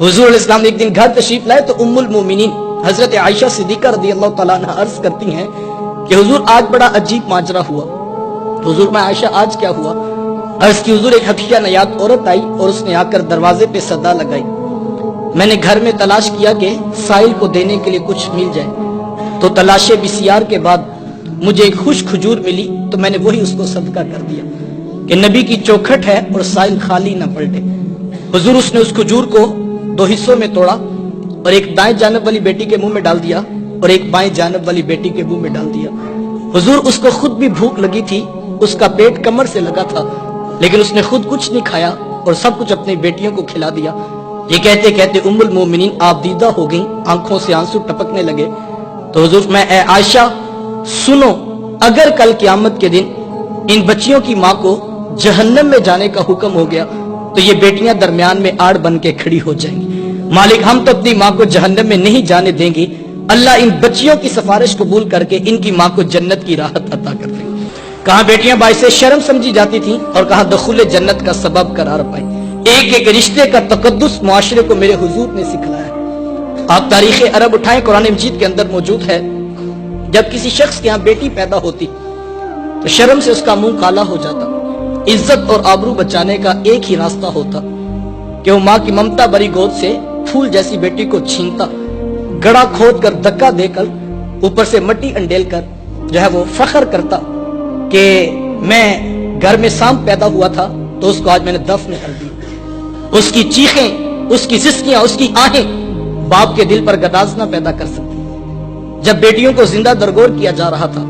हुजूर अलैहि सलाम एक दिन घर तशरीफ लाए तो उम्मुल मोमिनीन हजरत आयशा सिद्दीका रदी अल्लाह तआला अन्हा अर्ज करती हैं कि हुजूर आज बड़ा अजीब माजरा हुआ। हुजूर में आयशा आज क्या हुआ? अर्ज की हुजूर एक हफिया नयाद औरत आई और उसने आकर दरवाजे पे सदा लगाई। मैंने घर में तलाश किया कि साइल को देने के लिए कुछ मिल जाए, तो तलाशे बिसियार के बाद मुझे एक खुश खजूर मिली, तो मैंने वही उसको सदका कर दिया कि नबी की चौखट है और साइल खाली न पलटे। हुजूर उसने उस खजूर को 2 हिस्सों में तोड़ा और एक दाएं जानब वाली बेटी के मुंह में डाल दिया और एक बाएं जानब वाली बेटी के मुंह में डाल दिया। हुजूर उसको खुद भी भूख लगी थी, उसका पेट कमर से लगा था, लेकिन उसने खुद कुछ नहीं खाया और सब कुछ अपनी बेटियों को खिला दिया। ये कहते कहते उम्मुल मोमिनीन आप दीदा हो गई, आंखों से आंसू टपकने लगे। तो हुजूर मैं आयशा सुनो, अगर कल क़यामत के दिन इन बच्चियों की माँ को जहन्नम में जाने का हुक्म हो गया तो ये बेटियां दरमियान में आड़ बन के खड़ी हो जाएंगी। मालिक हम तो अपनी माँ को जहन्नम में नहीं जाने देंगे, अल्लाह इन बच्चियों की सिफारिश कबूल करके इनकी माँ को जन्नत की राहत अता कर देंगे। कहाँ बेटियां बाइसे शर्म समझी जाती थी और कहाँ दखुल जन्नत का सबब करार पाई। एक एक रिश्ते का तकद्दुस मुआशरे को मेरे हुजूर ने सिखलाया। आप तारीख अरब उठाएं, कुरान मजीद के अंदर मौजूद है, जब किसी शख्स के यहाँ बेटी पैदा होती तो शर्म से उसका मुंह काला हो जाता। इज्जत और आबरू बचाने का एक ही रास्ता होता कि वो माँ की ममता भरी गोद से फूल जैसी बेटी को छीनता, गड़ा खोद कर धक्का देकर ऊपर से मट्टी अंडेल कर जो है वो फख्र करता कि मैं घर में सांप पैदा हुआ था तो उसको आज मैंने दफन कर दी। उसकी चीखें, उसकी सिसकियां, उसकी आहें बाप के दिल पर गदाज ना पैदा कर सकती। जब बेटियों को जिंदा दरगोर किया जा रहा था,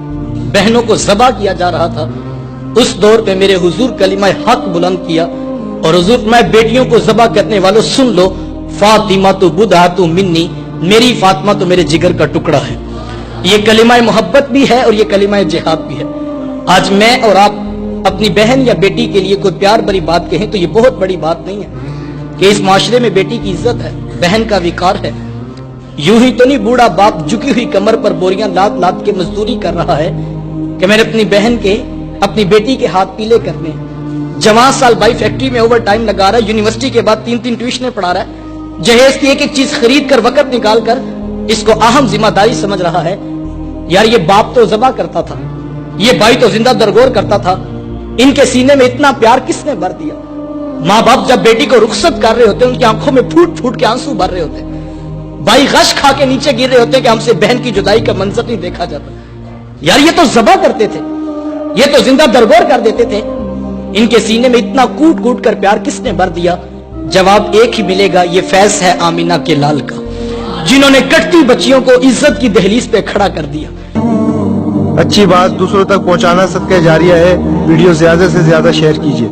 बहनों को ज़बा किया जा रहा था, उस दौर पे मेरे हुजूर कलिमा हक बुलंद किया और हुजूर मैं बेटियों को ज़बा करने वालों सुन लो, फातिमा तो बुधा तू मिन्नी, मेरी फातिमा तो मेरे जिगर का टुकड़ा है। ये कलिमा मोहब्बत भी है और ये कलिमा जिहाद भी है। आज मैं और आप अपनी बहन या बेटी के लिए कोई प्यार भरी बात कहें तो ये बहुत बड़ी बात नहीं है कि इस माशरे में बेटी की इज्जत है, बहन का विकार है। यूं ही तो नहीं बूढ़ा बाप झुकी हुई कमर पर बोरियां लाद लाद के मजदूरी कर रहा है कि मैंने अपनी बहन के, अपनी बेटी के हाथ पीले करने। जवान साल भाई फैक्ट्री में ओवर टाइम लगा रहा है, यूनिवर्सिटी के बाद 3-3 ट्यूशनें पढ़ा रहा है, जहेज की एक एक चीज खरीद कर वक्त निकाल कर इसको अहम जिम्मेदारी समझ रहा है। यार ये बाप तो ज़बा करता था, ये भाई तो जिंदा दरगोर करता था, इनके सीने में इतना प्यार किसने भर दिया? माँ बाप जब बेटी को रुखसत कर रहे होते उनकी आंखों में फूट फूट के आंसू भर रहे होते, भाई गश खा के नीचे गिर रहे होते कि हमसे बहन की जुदाई का मंजर नहीं देखा जाता। यार ये तो ज़बा करते थे, ये तो जिंदा दरगोर कर देते थे, इनके सीने में इतना कूट कूट कर प्यार किसने भर दिया? जवाब एक ही मिलेगा, ये फैज है आमिना के लाल का, जिन्होंने कटती बच्चियों को इज्जत की दहलीज पे खड़ा कर दिया। अच्छी बात दूसरों तक पहुंचाना सदका जारिया है। वीडियो ज्यादा से ज्यादा शेयर कीजिए।